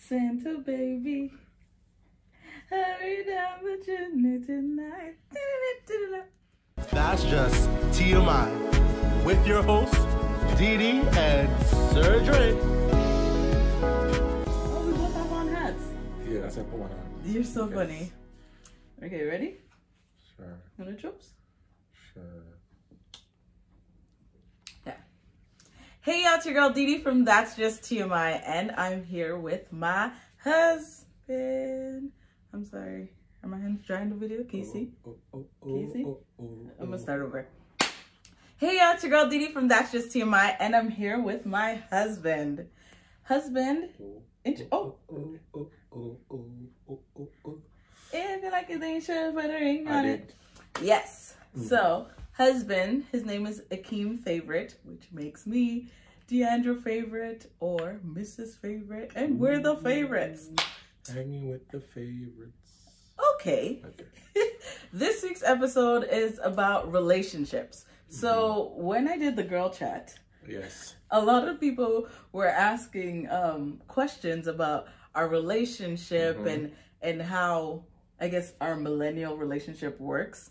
Santa baby, hurry down the chimney tonight. That's just TMI with your hosts, Dee and Sir Dre. Oh, we both have on hats. Yeah, that's put one on. You're so funny. Okay, ready? Sure. Want to chops? Sure. Yeah. Hey, y'all, it's your girl Dee from That's Just TMI, and I'm here with my husband. I'm sorry. Are my hands dry in the video? Can you see? Can you see? I'm gonna start over. Hey, y'all, it's your girl Dee from That's Just TMI, and I'm here with my husband. Husband. If you like it, then you should put a ring on it. Yes. So, husband, his name is Akeem Favorite, which makes me Deandra Favorite or Mrs. Favorite, and we're the favorites. Hanging with the favorites. Okay. This week's episode is about relationships. So, when I did the girl chat, Yes. a lot of people were asking questions about our relationship and how, I guess, our millennial relationship works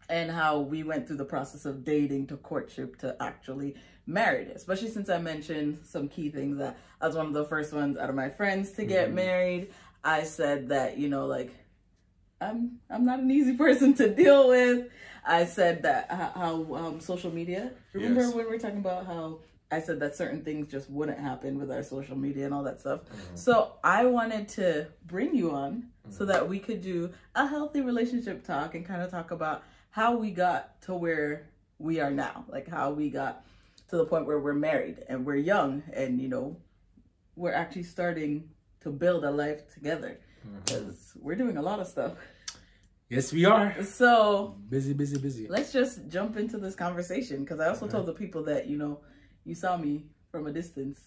and how we went through the process of dating to courtship to actually married, especially since I mentioned some key things that I was one of the first ones out of my friends to get married. I said that, you know, like, I'm not an easy person to deal with. I said that how social media, remember when we were talking about how I said that certain things just wouldn't happen with our social media and all that stuff. So I wanted to bring you on so that we could do a healthy relationship talk and kind of talk about how we got to where we are now, like how we got to the point where we're married and we're young and, you know, we're actually starting to build a life together because we're doing a lot of stuff. Yes, we are. So Busy. let's just jump into this conversation because I also told the people that, you know, you saw me from a distance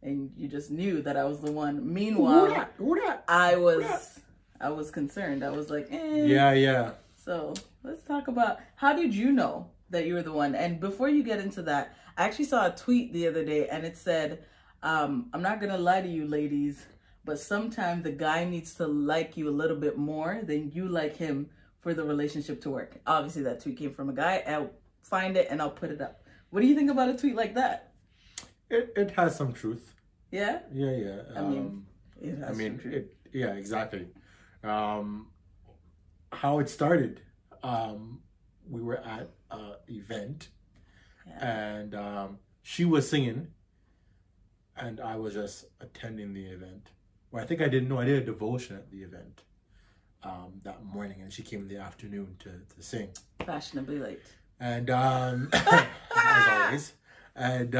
and you just knew that I was the one. Meanwhile, Who that? I was concerned. I was like, eh. Yeah. So let's talk about, how did you know that you were the one? And before you get into that, I actually saw a tweet the other day and it said, I'm not going to lie to you ladies, but sometimes the guy needs to like you a little bit more than you like him for the relationship to work. Obviously that tweet came from a guy. I'll find it and I'll put it up. What do you think about a tweet like that? It has some truth. Yeah? Yeah. I mean, it has some truth. Yeah, exactly. How it started, we were at an event and she was singing and I was just attending the event. Well, I think I didn't know. I did a devotion at the event that morning and she came in the afternoon to sing. Fashionably late. And as always. And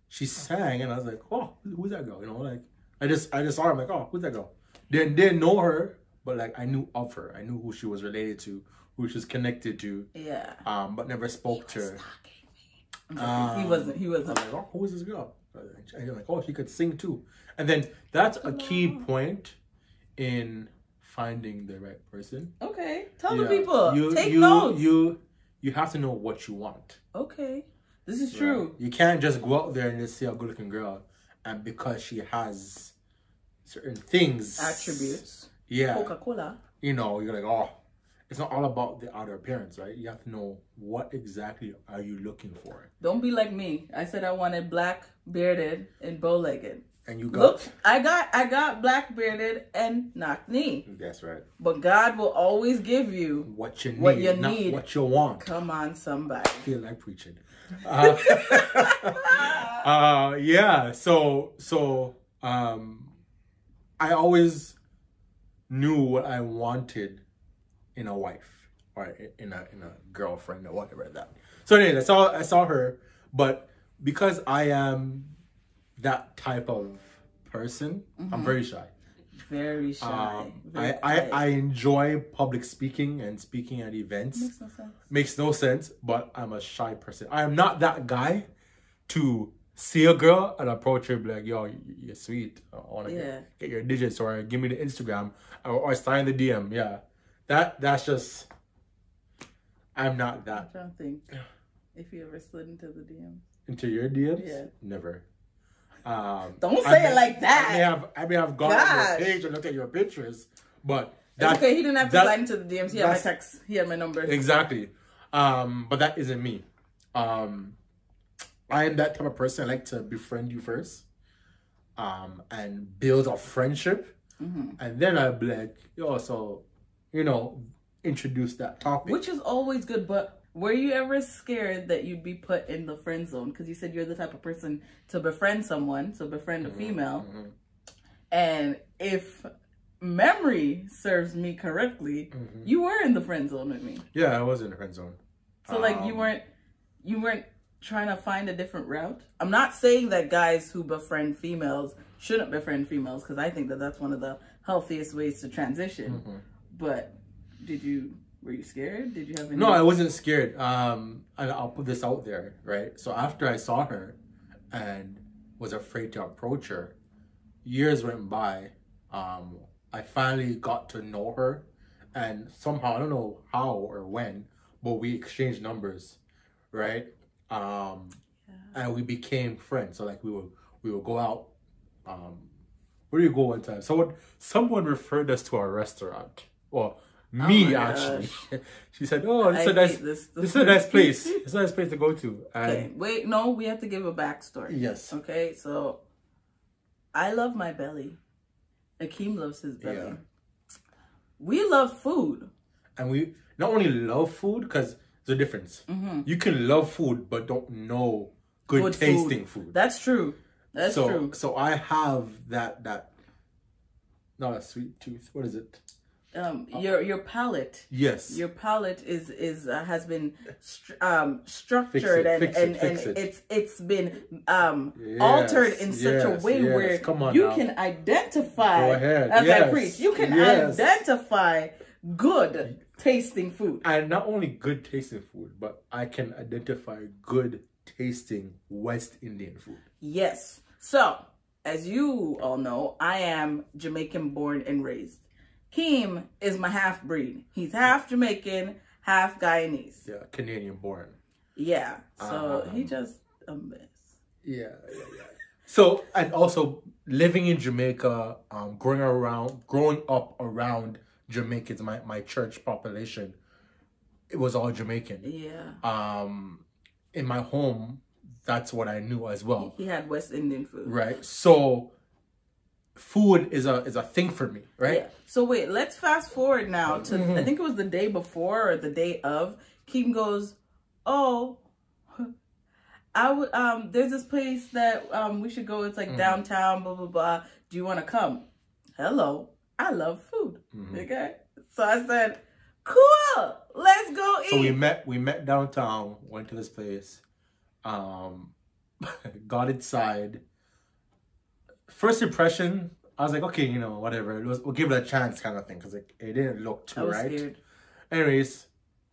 she sang and I was like, oh, who's that girl? You know, like I just saw her, I'm like, oh, who's that girl? Didn't know her, but like I knew of her. I knew who she was related to, who she was connected to. Yeah. But never spoke to her. He wasn't. I was like, oh, who is this girl? And you're like, oh, she could sing too. And then that's a key point in finding the right person. Okay. Tell the people. Take notes. You have to know what you want. Okay. This is true. You can't just go out there and just see a good looking girl and because she has certain things. Attributes. Yeah. Coca-Cola. You know, you're like, oh, it's not all about the outer appearance, right? You have to know what exactly are you looking for. Don't be like me. I said I wanted black, bearded, and bow-legged. And you got... Look, I got black, bearded, and knock knee. That's right. But God will always give you what you need, not what you want. Come on, somebody. I feel like preaching. Yeah. So I always knew what I wanted in a wife or in a girlfriend or whatever like that. So anyway, I saw her, but because I am that type of person, I'm very shy. Very shy. I enjoy public speaking and speaking at events. Makes no sense, but I'm a shy person. I am not that guy to see a girl and approach her and be like, yo, you're sweet. I want to get your digits or give me the Instagram or sign the DM. Yeah. That's just, I'm not that. I'm trying to think if you ever slid into the DMs. Into your DMs? Yeah. Never. Don't say it like that. I may have gone on your page and looked at your pictures, but that's okay. He didn't have to slide into the DMs. He had my text. He had my number. Exactly. But that isn't me. I am that type of person. I like to befriend you first, and build a friendship, and then I'll be like, yo, so, you know, introduce that topic, which is always good. But were you ever scared that you'd be put in the friend zone? Because you said you're the type of person to befriend someone, to befriend a female, and if memory serves me correctly, you were in the friend zone with me. Yeah, I was in the friend zone. So like you weren't trying to find a different route. I'm not saying that guys who befriend females shouldn't befriend females, because I think that that's one of the healthiest ways to transition. But were you scared? Did you have any? No, I wasn't scared. And I'll put this out there, right? So after I saw her and was afraid to approach her, years went by. I finally got to know her, and somehow, I don't know how or when, but we exchanged numbers, right? And we became friends. So like we would go out. Where do you go one time? Someone referred us to a restaurant. Well, me actually. She said, "Oh, this is a nice place. It's a nice place to go to." And okay, wait, no, we have to give a backstory. Yes. Okay, so I love my belly. Akeem loves his belly. Yeah. We love food. And we not only love food, because there's a difference. You can love food, but don't know good tasting food. That's true. That's true. So I have that, not a sweet tooth. What is it? Your palate. Yes. Your palate has been structured and it's been altered in such a way where you can identify. Go ahead. As I preach, you can identify good tasting food. And not only good tasting food, but I can identify good tasting West Indian food. Yes. So, as you all know, I am Jamaican born and raised. Akeem is my half-breed. He's half Jamaican, half Guyanese. Yeah, Canadian born. Yeah, so he just a mess. Yeah. So, and also living in Jamaica, growing up around Jamaicans, my church population, it was all Jamaican. Yeah. In my home, that's what I knew as well. He had West Indian food. Right. So food is a thing for me, right? Yeah. So wait, let's fast forward now to I think it was the day before or the day of. Akeem goes, "Oh, there's this place that we should go. It's like downtown, blah blah blah. Do you want to come?" Hello, I love food. Okay, so I said, "Cool, let's go eat." So we met downtown, went to this place, got inside. First impression, I was like, okay, you know, whatever. We'll give it a chance, kind of thing, because it didn't look too right. Scared. Anyways,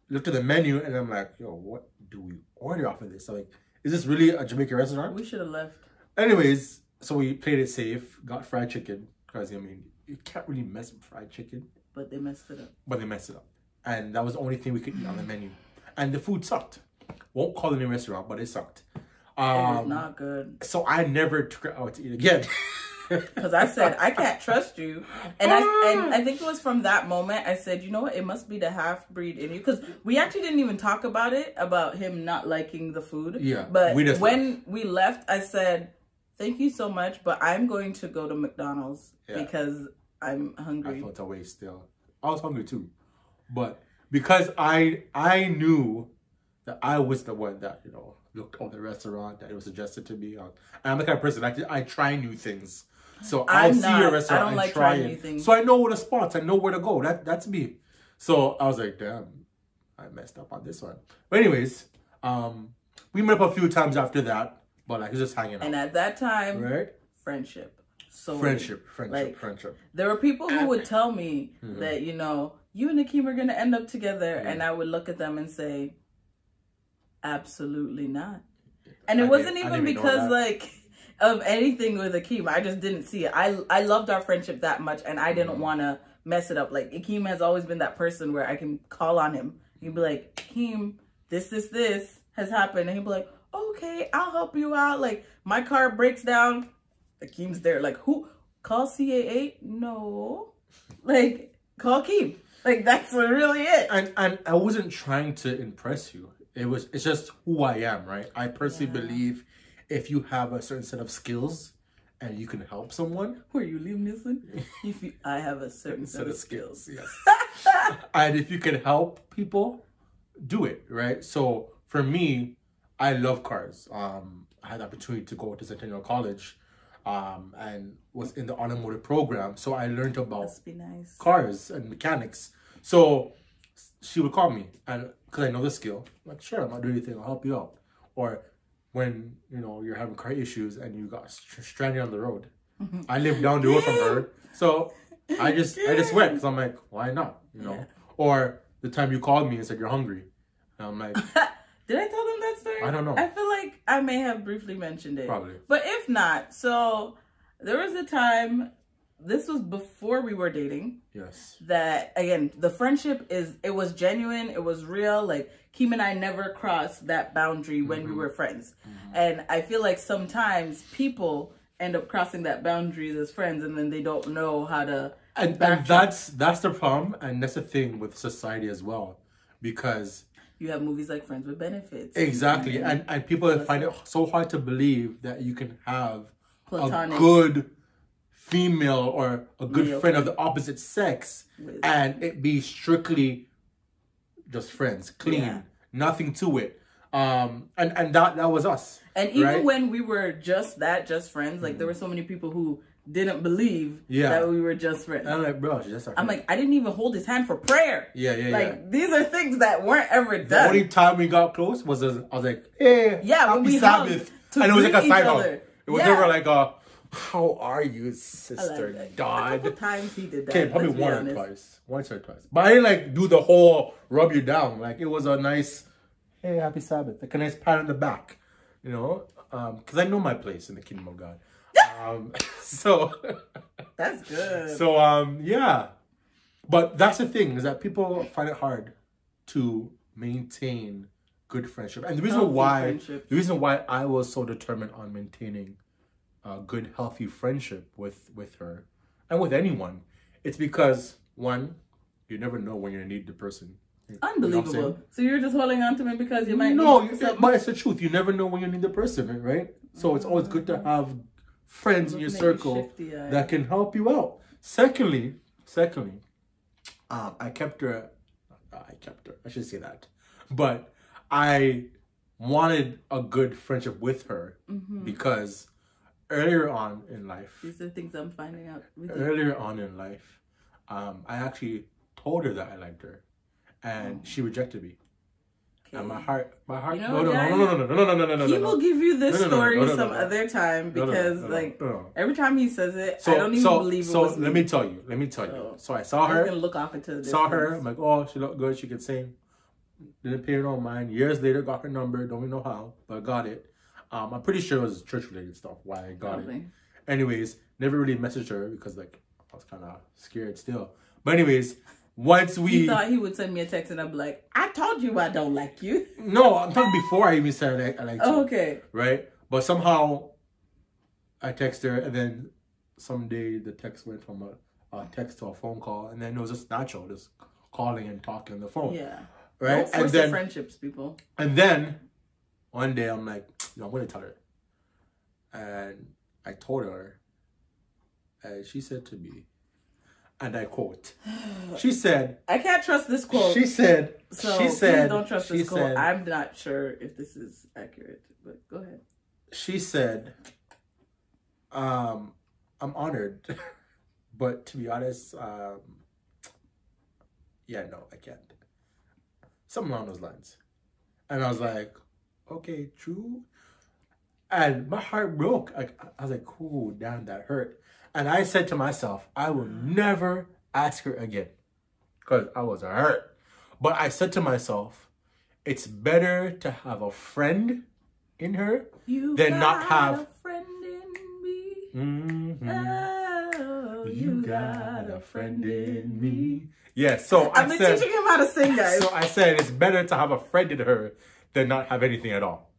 looked at the menu and I'm like, yo, what do we order off of this? So like, is this really a Jamaican restaurant? We should have left. Anyways, so we played it safe, got fried chicken, because I mean, you can't really mess with fried chicken. But they messed it up. And that was the only thing we could eat on the menu. And the food sucked. Won't call it a restaurant, but it sucked. It was not good. So I never took it out to eat again. Because I said, I can't trust you. And I think it was from that moment, I said, you know what? It must be the half-breed in you. Because we actually didn't even talk about it, about him not liking the food. Yeah. But when we left, I said, thank you so much, but I'm going to go to McDonald's because I'm hungry. I felt a way still. I was hungry too. But because I knew that I was the one that, you know, looked on the restaurant that it was suggested to me. And I'm the kind of person, I try new things. So I'll see a restaurant and try it. New things. So I know the spots, I know where to go. That's me. So I was like, damn, I messed up on this one. But anyways, we met up a few times after that, but like just hanging out. And at that time, friendship. So friendship. There were people who would tell me that, you know, you and Akeem are going to end up together. And I would look at them and say, absolutely not. And it wasn't even because like of anything with Akeem. I just didn't see it. I loved our friendship that much, and I didn't want to mess it up. Like, Akeem has always been that person where I can call on him. He'd be like, Akeem, this has happened. And he'd be like, okay, I'll help you out. Like, my car breaks down. Akeem's there. Like, who? Call CAA? No. Like, call Akeem. Like, that's really it. And I wasn't trying to impress you. It's just who I am, right? I personally believe if you have a certain set of skills and you can help someone. Where you leave Nielsen? I have a certain set of skills. Yes. And if you can help people, do it, right? So for me, I love cars. I had the opportunity to go to Centennial College and was in the automotive program. So I learned about cars and mechanics. So she would call me, and because I know the skill, I'm like, sure, I'm not doing anything, I'll help you out. Or when, you know, you're having car issues and you got stranded on the road. I live down the road from her. So I just went because I'm like, why not? You know? Or the time you called me and said you're hungry. And I'm like, did I tell them that story? I don't know. I feel like I may have briefly mentioned it. Probably. But if not, so there was a time, this was before we were dating. Yes. That, again, the friendship it was genuine, it was real. Like, Keem and I never crossed that boundary when we were friends. And I feel like sometimes people end up crossing that boundaries as friends and then they don't know how to... And that's the problem, and that's the thing with society as well. Because... you have movies like Friends with Benefits. Exactly. And people find it so hard to believe that you can have platonic, a good female or a good friend of the opposite sex and it be strictly just friends, clean, nothing to it. And that was us. And even when we were just friends, like there were so many people who didn't believe that we were just friends. And I'm like, bro, she's just our friend. I'm like, I didn't even hold his hand for prayer. Like, these are things that weren't ever done. The only time we got close was I was like, hey, happy Sabbath. And it was like a side hug. It was never like a, how are you, sister, God? A couple times he did that. Okay, probably once or twice. But I didn't like do the whole rub you down. Like, it was a nice, hey, happy Sabbath. Like a nice pat on the back, you know? Because I know my place in the kingdom of God. So that's good. So yeah, but that's the thing, is that people find it hard to maintain good friendship, and the reason why I was so determined on maintaining a good, healthy friendship with her and with anyone, it's because, one, you never know when you're gonna need the person. Unbelievable. You know, so you're just holding on to me because you might but it's the truth. You never know when you need the person, right? So it's always good to have friends in your circle that can help you out. Secondly, I should say that, but I wanted a good friendship with her because earlier on in life, these are things I'm finding out with earlier on in life, I actually told her that I liked her, and she rejected me. And my heart. You know, He will give you this story some other time because, every time he says it, I don't even believe it was me. Let me tell you. So I saw her. I was gonna look off into the distance. Saw her. I'm like, oh, she looked good. She could sing. Didn't pay her no mind. Years later, got her number. Don't even know how, but got it. I'm pretty sure it was church-related stuff. Why I got it. Anyways, never really messaged her because I was kind of scared still. But anyways. Once we... He thought he would send me a text and I'd be like, I told you I don't like you. No, I'm talking before I even said I like you. Oh, okay. Right? But somehow I text her and then someday the text went from a text to a phone call and then it was just natural, just calling and talking on the phone. Yeah. Right? Don't force the friendships, people. And then one day I'm like, I'm going to tell her. And I told her and she said to me, and I quote, she said, I can't trust this quote. She said, please don't trust this quote. I'm not sure if this is accurate, but go ahead. She said, I'm honored, but to be honest, no, I can't. Something along those lines. And I was like, okay, true. And my heart broke. I was like, oh, damn, that hurt. And I said to myself, I will never ask her again because I was hurt. But I said to myself, it's better to have a friend in her than not have a friend in me. Oh, you got a friend in me. Yeah, so I've been teaching him how to sing, guys. So I said it's better to have a friend in her than not have anything at all.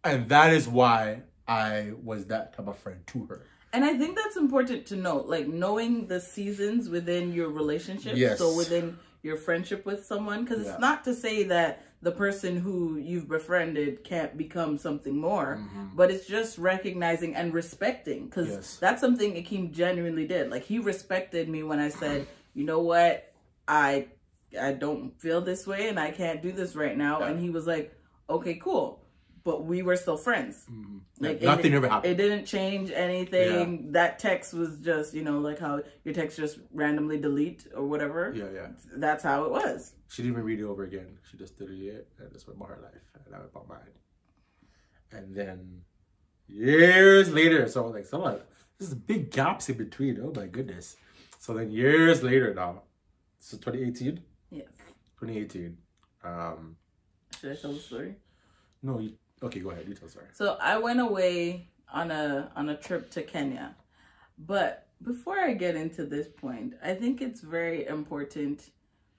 And that is why I was that type of friend to her. And I think that's important to note, like knowing the seasons within your relationship. Yes. So within your friendship with someone, because it's not to say that the person who you've befriended can't become something more, but it's just recognizing and respecting, because that's something Akeem genuinely did. Like, he respected me when I said, you know what, I don't feel this way and I can't do this right now. And he was like, okay, cool. But we were still friends. Like, nothing ever happened. It didn't change anything. That text was just, you know, like how your text just randomly delete or whatever. Yeah. That's how it was. She didn't even read it over again. She just deleted it and just went about her life. And I went about mine. And then years later, so I was like, someone, there's big gaps in between. Oh my goodness. So then years later now, this is 2018? Yes. 2018. Should I tell the story? No, okay, go ahead. You tell the story. So I went away on a trip to Kenya. But before I get into this point, I think it's very important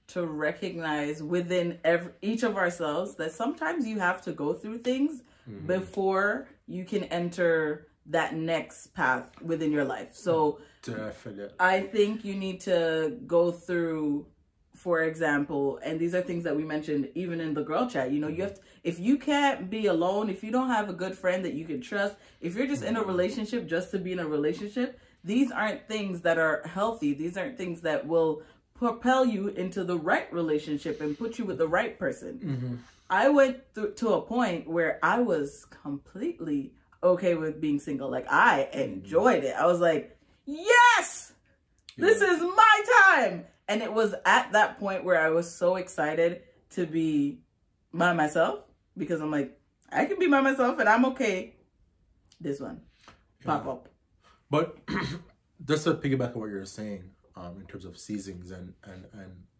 to recognize within each of ourselves that sometimes you have to go through things before you can enter that next path within your life. So definitely, I think you need to go through, for example, and these are things that we mentioned even in the girl chat, you know, you have to, if you can't be alone, if you don't have a good friend that you can trust, if you're just in a relationship just to be in a relationship, these aren't things that are healthy. These aren't things that will propel you into the right relationship and put you with the right person. I went to a point where I was completely okay with being single. Like, I enjoyed it. I was like, yes, this is my time. And it was at that point where I was so excited to be by myself, because I'm like, I can be by myself and I'm okay. This one pop up. But just to piggyback on what you're saying, in terms of seasons and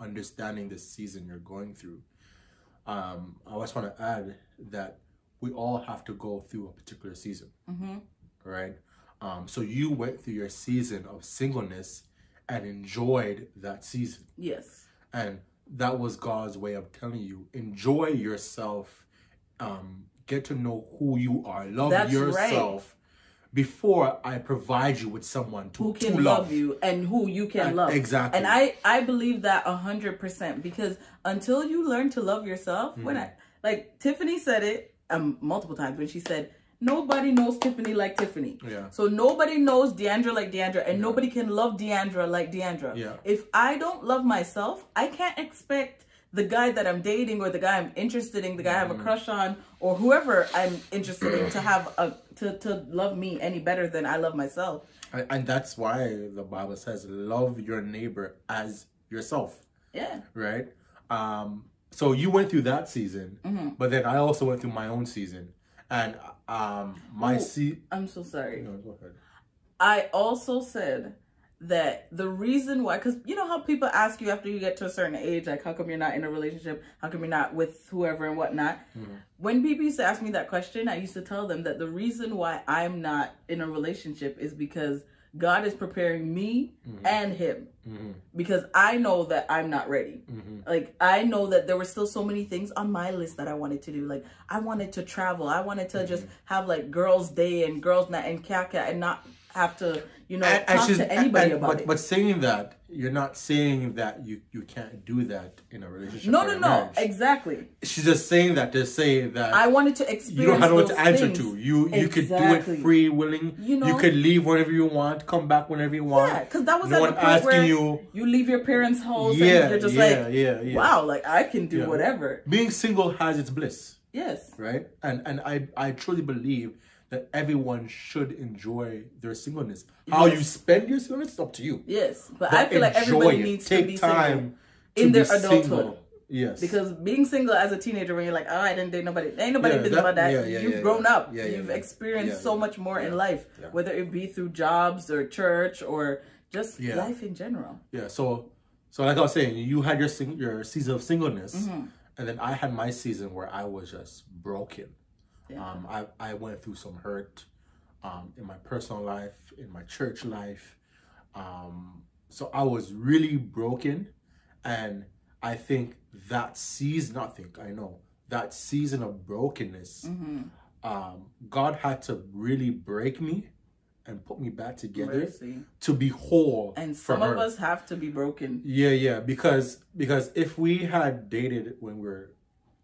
understanding the season you're going through, I just want to add that we all have to go through a particular season, right? So you went through your season of singleness and enjoyed that season. Yes. And that was God's way of telling you, enjoy yourself, get to know who you are, love yourself, before I provide you with someone who can love you and who you can love. Exactly. And I believe that 100%, because until you learn to love yourself, when like Tiffany said it multiple times when she said, nobody knows Tiffany like Tiffany. Yeah. So nobody knows Deandra like Deandra, and nobody can love Deandra like Deandra. Yeah. If I don't love myself, I can't expect the guy that I'm dating or the guy I'm interested in, the guy I have a crush on, or whoever I'm interested in to have to love me any better than I love myself. And that's why the Bible says, love your neighbor as yourself. Yeah. Right? So you went through that season, but then I also went through my own season. And I'm so sorry. No, go ahead. I also said that the reason why, because you know how people ask you after you get to a certain age, like, how come you're not in a relationship? How come you're not with whoever and whatnot? When people used to ask me that question, I used to tell them that the reason why I'm not in a relationship is because God is preparing me and him, because I know that I'm not ready. Like, I know that there were still so many things on my list that I wanted to do. Like, I wanted to travel. I wanted to just have like girls' day and girls' night and kaka and not have to, you know, talk to anybody about it. But saying that, you're not saying that you can't do that in a relationship. No, exactly. She's just saying that to say that I wanted to experience. You don't have what to answer things. to. You could do it free, willing. You know, you could leave whenever you want, come back whenever you want. Yeah, because that was at the point where you leave your parents' house and you're just wow, like I can do whatever. Being single has its bliss. Yes. Right? And I truly believe that everyone should enjoy their singleness. How you spend your singleness is up to you. Yes, but I feel like everybody needs to be single in their adulthood. Yes. Because being single as a teenager, when you're like, oh, I didn't date nobody. Ain't nobody business about that. You've grown up. You've experienced so much more in life, whether it be through jobs or church or just life in general. Yeah, so like I was saying, you had your season of singleness, and then I had my season where I was just broken. Yeah. I went through some hurt in my personal life, in my church life. So I was really broken. And I think that season, that season of brokenness, God had to really break me and put me back together Mercy. to be whole. And some of us have to be broken. Yeah, because if we had dated when we were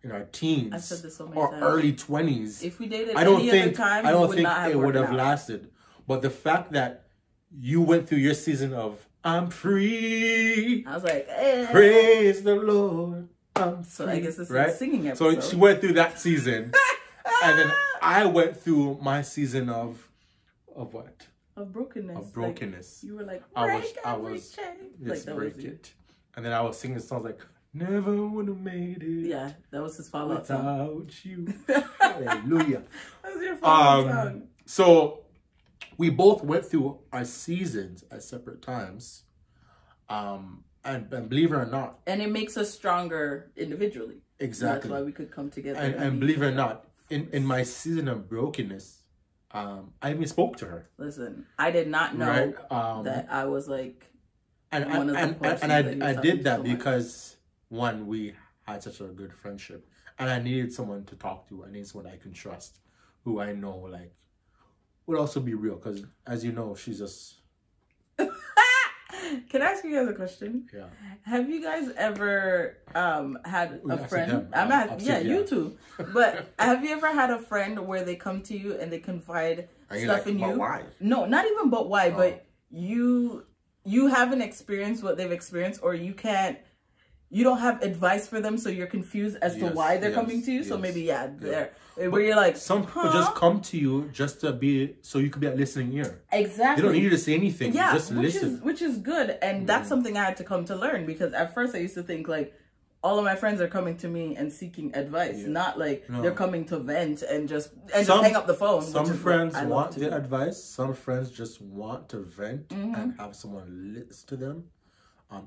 in our teens, I've said this so many or times. early 20s, If we dated I don't any think other time, I don't would think not have it would have worked out. lasted. But the fact that you went through your season of I'm free, I was like, praise the Lord. I'm so free, I guess this is right? a singing episode. So she went through that season, and then I went through my season of what? Of brokenness. Of brokenness. Like, you were like, I was chain. yes, Like, that break was you. it. And then I was singing songs like Never Would Have Made It. Yeah, that was his follow-up song. Without you. Hallelujah. That was your follow-up song. So we both went through our seasons at separate times. And believe it or not. And it makes us stronger individually. Exactly. That's why we could come together. And believe it or not, in my season of brokenness, I even spoke to her. Listen, I did not know that I was like and I did that because one, we had such a good friendship, and I needed someone to talk to. I needed someone I can trust, who I know like would also be real. Because as you know, she's just. Can I ask you guys a question? Yeah. Have you guys ever had a friend? Yeah. You too. But have you ever had a friend where they come to you and they confide stuff in you? But why? No, not even but why, but you haven't experienced what they've experienced, or you don't have advice for them, so you're confused as to why they're coming to you. So maybe where you're like, some people just come to you just to be so you could be a listening ear. Exactly. They don't need you to say anything. Yeah, just listen. Which is good, and that's something I had to come to learn, because at first I used to think like all of my friends are coming to me and seeking advice, not like they're coming to vent and just hang up the phone. Some friends want the advice. Some friends just want to vent and have someone listen to them.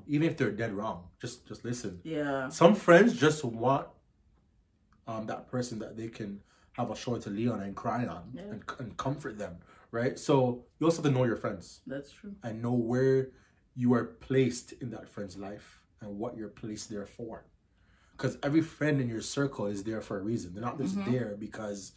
Even if they're dead wrong, just listen. Yeah. Some friends just want that person that they can have a shoulder to lean on and cry on and comfort them, right? So you also have to know your friends. That's true. And know where you are placed in that friend's life and what you're placed there for. Because every friend in your circle is there for a reason. They're not just there because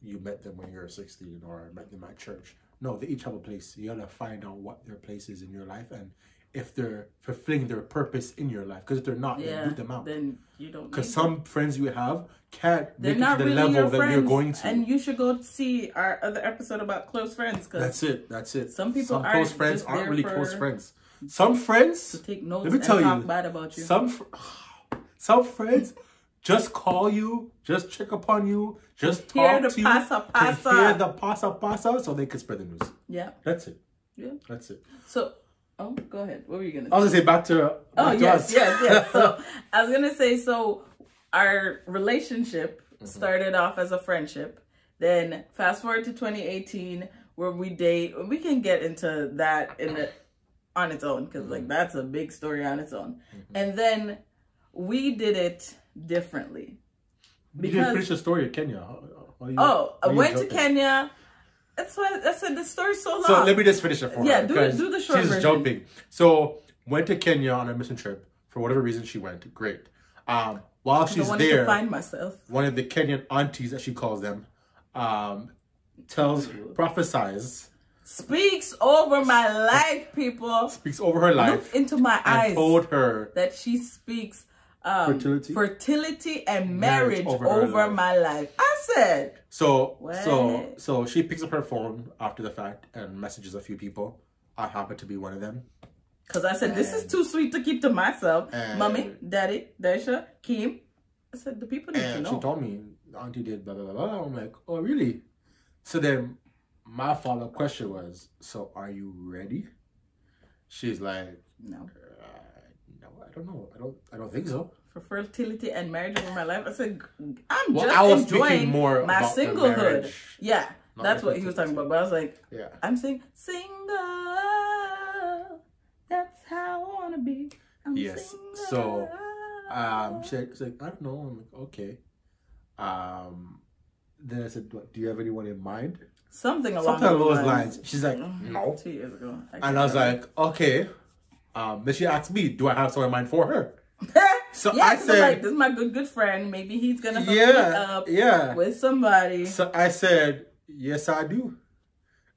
you met them when you were 16 or met them at church. No, they each have a place. You gotta find out what their place is in your life and if they're fulfilling their purpose in your life. Because if they're not, then root them out. Then you don't. Because some friends you have can't they're make not it to the really level that friends, you're going to. And you should go see our other episode about close friends. Cause That's it. Some people close friends just aren't really there close for- friends. Some friends to take notes let me and tell talk you, bad about you. Some friends just call you, just check upon you, just Hear talk the to you, pasa. to hear the pasa, so they can spread the news. Yeah. That's it. Yeah. That's it. So, go ahead. What were you gonna say? I was gonna say back to us. Yes. So I was gonna say, so our relationship started off as a friendship. Then fast forward to 2018, where we date. We can get into that on its own, because like that's a big story on its own. And then we did it differently. You didn't finish the story of Kenya. I went to Kenya. That's why I said the story's so long. So let me just finish it for her. Yeah, do the short version. She's jumping. So went to Kenya on a mission trip for whatever reason she went. Great. While she's there, to find myself. One of the Kenyan aunties, as she calls them, prophesies. Speaks over my life, people. Speaks over her life. Look into my eyes. Told her that she speaks fertility and marriage over my life. I said. So she picks up her phone after the fact and messages a few people. I happen to be one of them. Because I said, this is too sweet to keep to myself. Mommy, Daddy, Daisha, Akeem. I said, the people need to know. She told me, auntie did blah, blah, blah, blah. I'm like, oh, really? So then my follow-up question was, so are you ready? She's like, no, I don't know. I don't think so. For fertility and marriage over my life, I said, I'm just enjoying more my singlehood. Yeah, that's what he was talking about. But I was like, yeah, I'm saying single. That's how I wanna be. I'm single. So she's like, I don't know. I'm like, okay. Then I said, what, do you have anyone in mind? Something along those lines. She's like, no. 2 years ago. And I was like, okay. Then she asked me, do I have someone in mind for her? So yeah, I said, like, this is my good friend. Maybe he's gonna hook me up with somebody. So I said, yes, I do.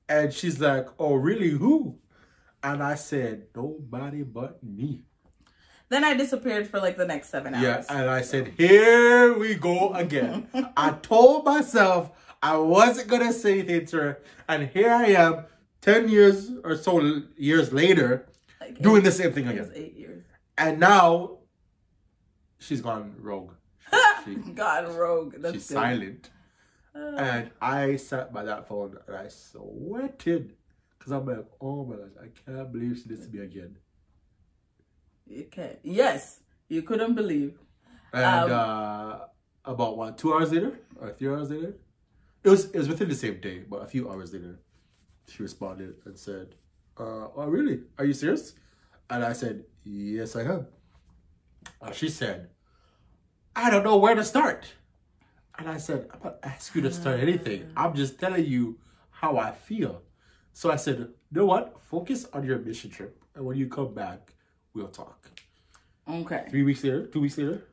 And she's like, oh, really? Who? And I said, nobody but me. Then I disappeared for like the next 7 hours. Yeah, and I said, here we go again. I told myself I wasn't going to say anything to her. And here I am, 10 years or so years later, like doing the same thing again. It was 8 years. And now, she's gone rogue. Gone rogue. That's she's good. Silent. And I sat by that phone and I sweated. Because I'm like, oh my gosh, I can't believe she did to me again. You can't. Yes, you couldn't believe. And about what, 2 hours later or 3 hours later, it was within the same day, but a few hours later, she responded and said, "Oh really? Are you serious?" And I said, "Yes, I am." She said, "I don't know where to start." And I said, "I'm not asking you to start anything. I'm just telling you how I feel." So I said, "You know what? Focus on your mission trip, and when you come back, we'll talk." Okay. 3 weeks later, 2 weeks later.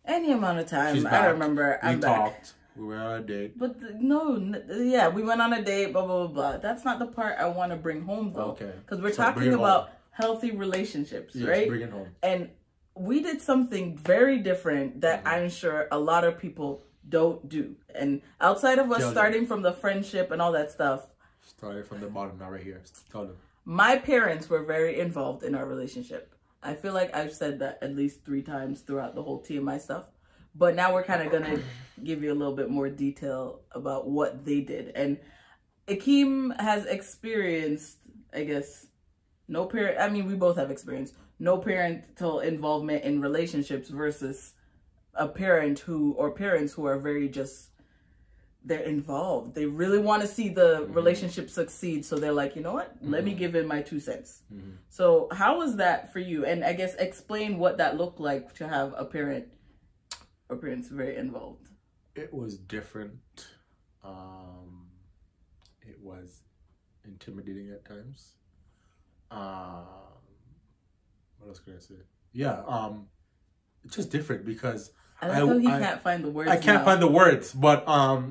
Any amount of time. She's I back. remember. We I'm talked. back. We went on a date. But yeah, we went on a date, blah, blah, blah, blah. That's not the part I want to bring home, though. Okay. Because we're talking about healthy relationships, yes, right? Bring it home. And we did something very different that I'm sure a lot of people don't do. And outside of us starting from the friendship and all that stuff. Started from the bottom, now right here. Tell them. My parents were very involved in our relationship. I feel like I've said that at least 3 times throughout the whole TMI stuff. But now we're kind of going to give you a little bit more detail about what they did. And Akeem has experienced, I guess, no parent. I mean, we both have experienced no parental involvement in relationships versus a parent or parents who are very just, they're involved. They really want to see the relationship succeed. So they're like, you know what? Let me give in my 2 cents. So how was that for you? And I guess explain what that looked like to have a parent or parents very involved. It was different. It was intimidating at times. What else could I say? Yeah, it's just different because I know he can't find the words. I can't find the words, but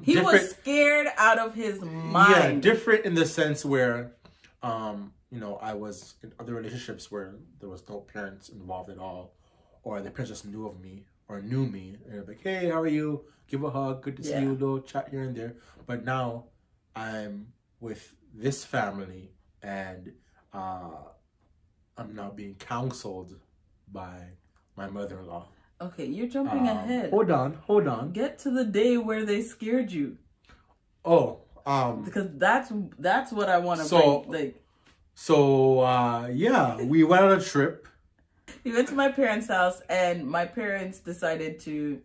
he was scared out of his mind. Yeah, different in the sense where you know, I was in other relationships where there was no parents involved at all, or the parents just knew of me or knew me and they're like, hey, how are you? Give a hug, good to see you, little chat here and there. But now I'm with this family and I'm now being counseled by my mother-in-law. Okay, you're jumping ahead. Hold on. Get to the day where they scared you. Oh, because that's what I want to bring. Like, yeah, we went on a trip. We went to my parents' house, and my parents decided to,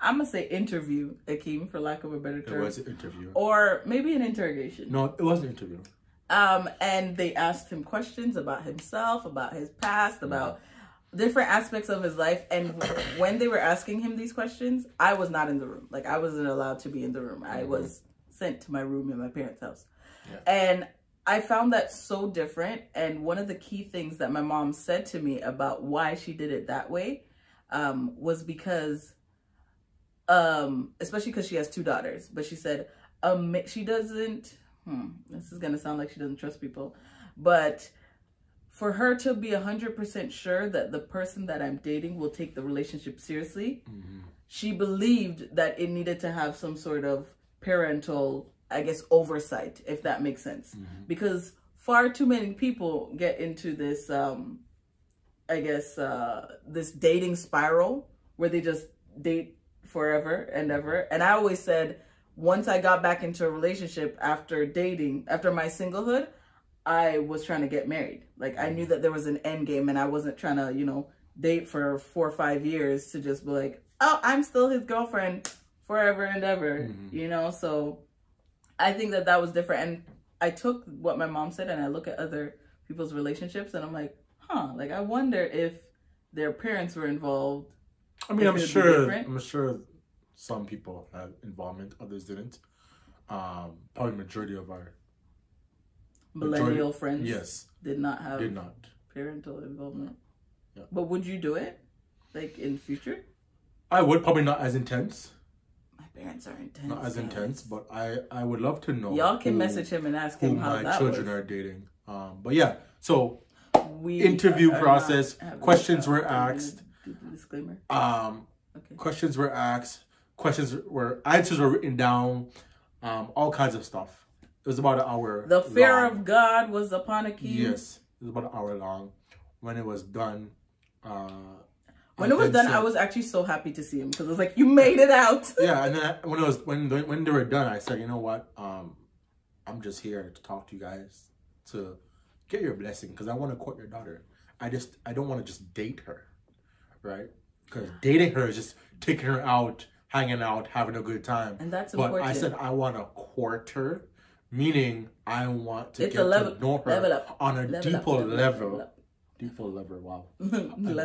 I'm gonna say, interview Akeem, for lack of a better term. It was an interview, or maybe an interrogation. No, it was an interview. And they asked him questions about himself, about his past, about different aspects of his life. And when they were asking him these questions, I was not in the room. Like, I wasn't allowed to be in the room. I was sent to my room in my parents' house. Yeah. And I found that so different. And one of the key things that my mom said to me about why she did it that way was because, especially because she has 2 daughters, but she said she doesn't, this is going to sound like she doesn't trust people, but for her to be 100% sure that the person that I'm dating will take the relationship seriously, she believed that it needed to have some sort of parental, I guess, oversight, if that makes sense. Because far too many people get into this, I guess, this dating spiral where they just date forever and ever. And I always said, once I got back into a relationship after dating, after my singlehood, I was trying to get married. Like, I knew that there was an end game and I wasn't trying to, you know, date for 4 or 5 years to just be like, oh, I'm still his girlfriend forever and ever, you know? So I think that that was different. And I took what my mom said and I look at other people's relationships and I'm like, like, I wonder if their parents were involved. I mean, I'm sure some people had involvement, others didn't. Probably majority of our millennial friends, yes, did not have parental involvement. Yeah. But would you do it, like, in future? I would, probably not as intense, parents are intense. Not as intense, but I would love to know. Y'all can message him and ask him how my children are dating. But yeah, so we interview process, questions were asked. Do the disclaimer. Okay. Questions were asked. Answers were written down. All kinds of stuff. It was about an hour. The fear of God was upon Akeem. Yes, it was about an hour long. When it was done, when it was done, I was actually so happy to see him because it was like, you made it out. Yeah, and then when they were done, I said, you know what? I'm just here to talk to you guys to get your blessing because I want to court your daughter. I don't want to just date her, right? Because dating her is just taking her out, hanging out, having a good time. And that's important. But I said I want to court her, meaning I want to to know her on a deeper level. Deeper level, wow.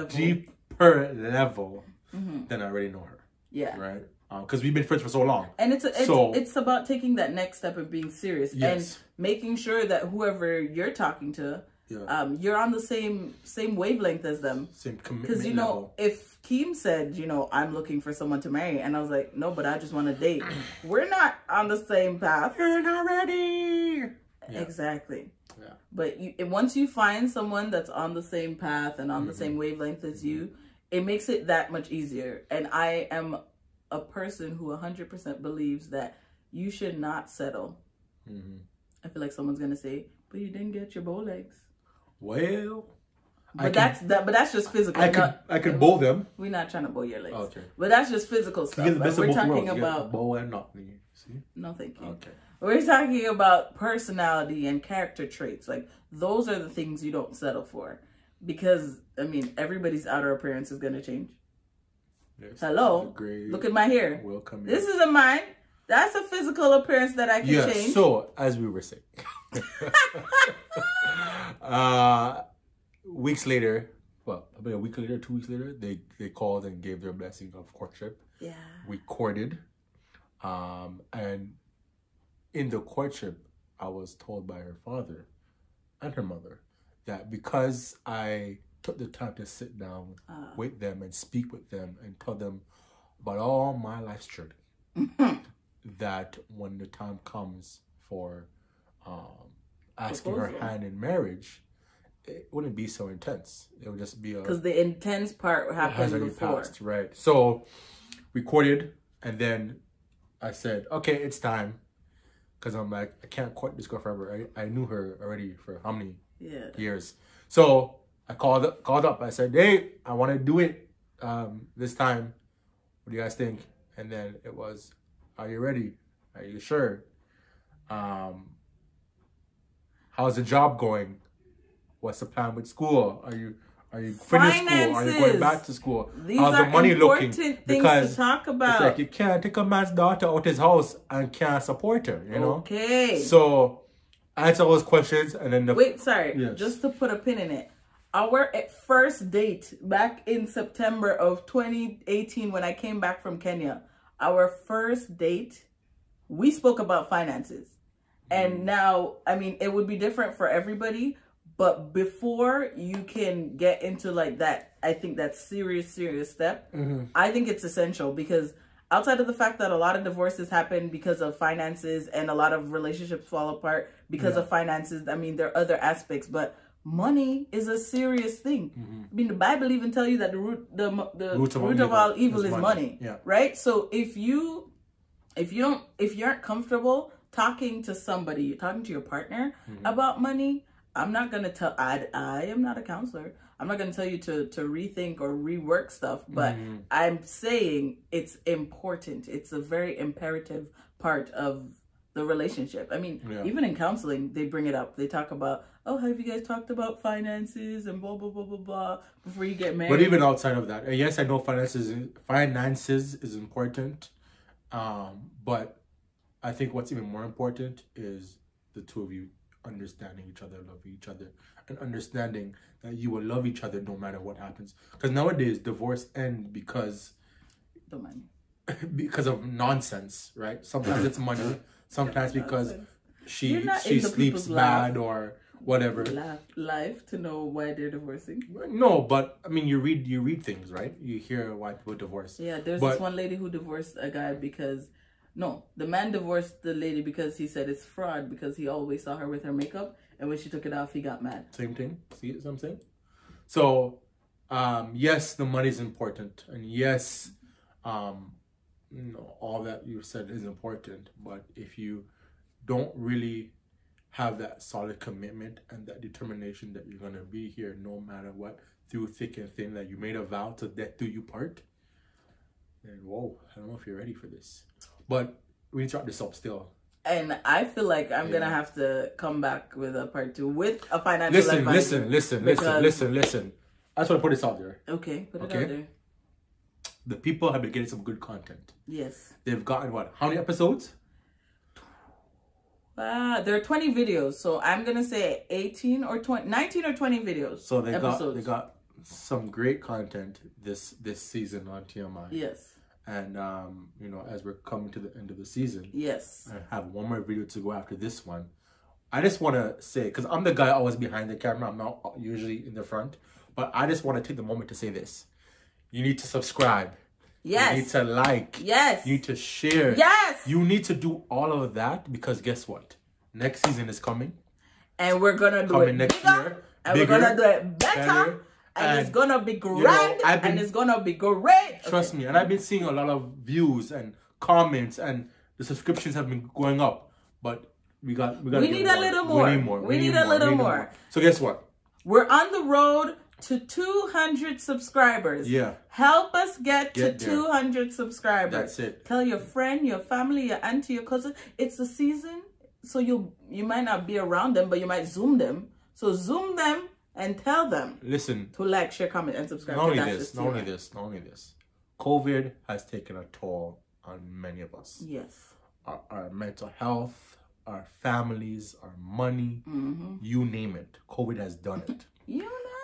Deeper level than I already know her. Yeah. Right? Because we've been friends for so long. And it's about taking that next step and being serious. Yes. And making sure that whoever you're talking to, you're on the same wavelength as them. Same commitment Because, you know, if Keem said, you know, I'm looking for someone to marry, and I was like, no, but I just want to date. We're not on the same path. You're not ready. Yeah. Exactly. Yeah. But once you find someone that's on the same path and on the same wavelength as you, it makes it that much easier. And I am a person who 100% believes that you should not settle. I feel like someone's gonna say, "But you didn't get your bow legs." Well, but that's just physical. I could bow them. We're not trying to bow your legs. Okay. But that's just physical stuff. We're talking about bow and not me. See? No, thank you. Okay. We're talking about personality and character traits. Like, those are the things you don't settle for. Because, I mean, everybody's outer appearance is going to change. Yes, hello? Look at my hair. Welcome. This isn't mine. That's a physical appearance that I can change. So, as we were saying. Weeks later, well, about a week later, 2 weeks later, they called and gave their blessing of courtship. Yeah. We courted. And in the courtship, I was told by her father and her mother that because I took the time to sit down with them and speak with them and tell them about all my life's journey, that when the time comes for asking her hand in marriage, it wouldn't be so intense. It would just be because the intense part happened before. Passed, right? So we courted, and then I said, okay, it's time. Because I'm like, I can't court this girl forever. I knew her already for how many years. So I called up. I said, hey, I want to do it this time. What do you guys think? And then it was, are you ready? Are you sure? How's the job going? What's the plan with school? Are you finished school? Are you going back to school? How's the money looking? Because to talk about. It's like you can't take a man's daughter out his house and can't support her, you know? Okay. So answer those questions and then just to put a pin in it. Our first date back in September of 2018 when I came back from Kenya, our first date, we spoke about finances. And now, I mean, it would be different for everybody. But before you can get into like that, I think that serious step, I think it's essential because outside of the fact that a lot of divorces happen because of finances and a lot of relationships fall apart because of finances, I mean, there are other aspects, but money is a serious thing. I mean, the Bible even tell you that the root of all evil is money. Right? So if you aren't comfortable talking to somebody, talking to your partner about money, I'm not going to tell, I am not a counselor. I'm not going to tell you to rethink or rework stuff, but I'm saying it's important. It's a very imperative part of the relationship. I mean, even in counseling, they bring it up. They talk about, oh, have you guys talked about finances and blah, blah, blah, blah, blah, before you get married? But even outside of that, yes, I know finances is important. But I think what's even more important is the two of you understanding each other, loving each other, and understanding that you will love each other no matter what happens. Because nowadays, divorce ends because of nonsense, right? Sometimes it's money. Sometimes because she sleeps bad or whatever. Life to know why they're divorcing. No, but I mean, you read things, right? You hear why people divorce. Yeah, there's this one lady who divorced a guy because No, the man divorced the lady because he said it's fraud because he always saw her with her makeup, and when she took it off, he got mad. Same thing. See what I'm saying? So, yes, the money is important, and yes, all that you said is important. But if you don't really have that solid commitment and that determination that you're gonna be here no matter what, through thick and thin, that you made a vow to death do you part, then whoa, I don't know if you're ready for this. But we need to wrap this up still. And I feel like I'm gonna have to come back with a part 2 with a financial advisor. Listen. I just want to put this out there. Okay, put it out there. The people have been getting some good content. Yes. They've gotten what? How many episodes? There are 20 videos, so I'm gonna say 19 or 20 videos. So they got some great content this season on TMI. Yes. And as we're coming to the end of the season, yes, I have one more video to go after this one. I just want to say, because I'm the guy always behind the camera, I'm not usually in the front, but I just want to take the moment to say this: you need to subscribe. Yes. You need to like. Yes. You need to share. Yes. You need to do all of that, because guess what? Next season is coming. And we're going to do it next year. And we're going to do it better. And it's going to be grand. And it's going to be great. Trust me. And I've been seeing a lot of views and comments, and the subscriptions have been going up. But we need a little more. We need a little more. So guess what? We're on the road to 200 subscribers. Yeah. Help us get to 200 subscribers. That's it. Tell your friend, your family, your auntie, your cousin. It's the season, so you might not be around them, but you might Zoom them. So Zoom them and tell them. Listen. To like, share, comment, and subscribe. Not only this. COVID has taken a toll on many of us. Yes. Our mental health, our families, our money, you name it. COVID has done it.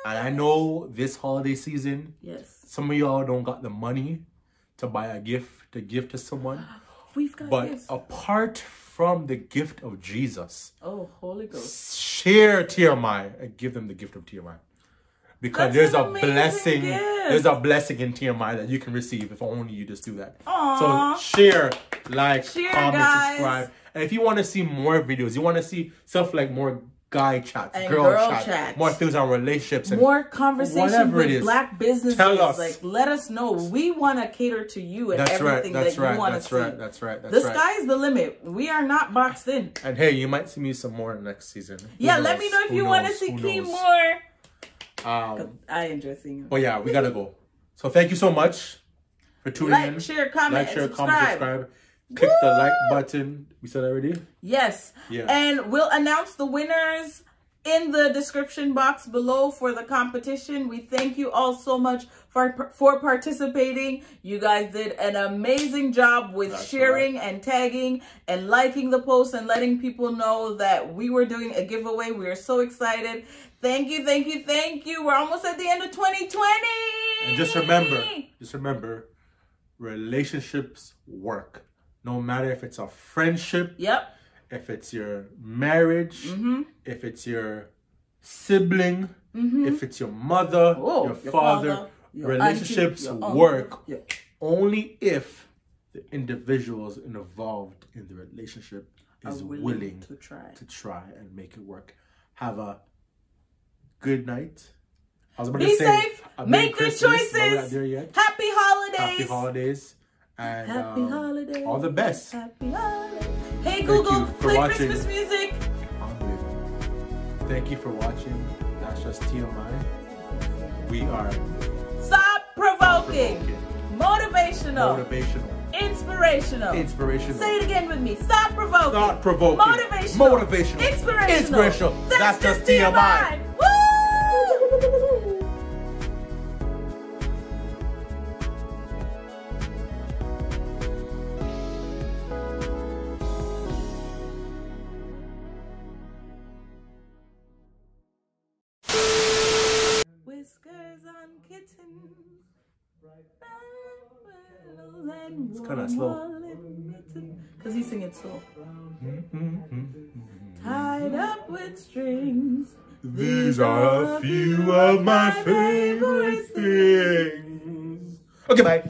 And I know this holiday season, yes, some of y'all don't got the money to buy a gift to give to someone. We've got But gifts. Apart from the gift of Jesus, oh, Holy Ghost, share TMI and give them the gift of TMI. Because there's a blessing. Gift. There's a blessing in TMI that you can receive if only you just do that. Aww. So share, like, comment, guys. subscribe. And if you want to see more videos, you want to see stuff like more guy chats, and girl chats, more things on relationships, and more conversation with black businesses. Tell us. Like, let us know. We want to cater to you and everything that you want to see. That's right. The sky is the limit. We are not boxed in. And hey, you might see me some more next season. Yeah, let me know if you want to see Akeem more. I enjoy seeing him. But yeah, we gotta go. So thank you so much for tuning in. Like, share, comment, subscribe. Click the like button. We said already? Yes. Yeah. And we'll announce the winners in the description box below for the competition. We thank you all so much for participating. You guys did an amazing job with sharing and tagging and liking the post and letting people know that we were doing a giveaway. We are so excited. Thank you, thank you, thank you. We're almost at the end of 2020. And just remember, relationships work. No matter if it's a friendship, yep, if it's your marriage, if it's your sibling, if it's your mother, your father, your relationships auntie, work only if the individuals involved in the relationship is willing to try and make it work. Have a good night. Be safe. Make good choices. Happy holidays. Happy holidays. And happy holidays. All the best. Happy holidays. Hey Google, play Christmas music. Thank you for watching. That's Just TMI. We are Stop Provoking. Motivational. Inspirational. Say it again with me. Stop Provoking. Motivational. Inspirational. That's Just TMI. Woo! It's kind of slow. Because he's singing slow. Tied up with strings. These are a few of my favorite things. Okay, bye.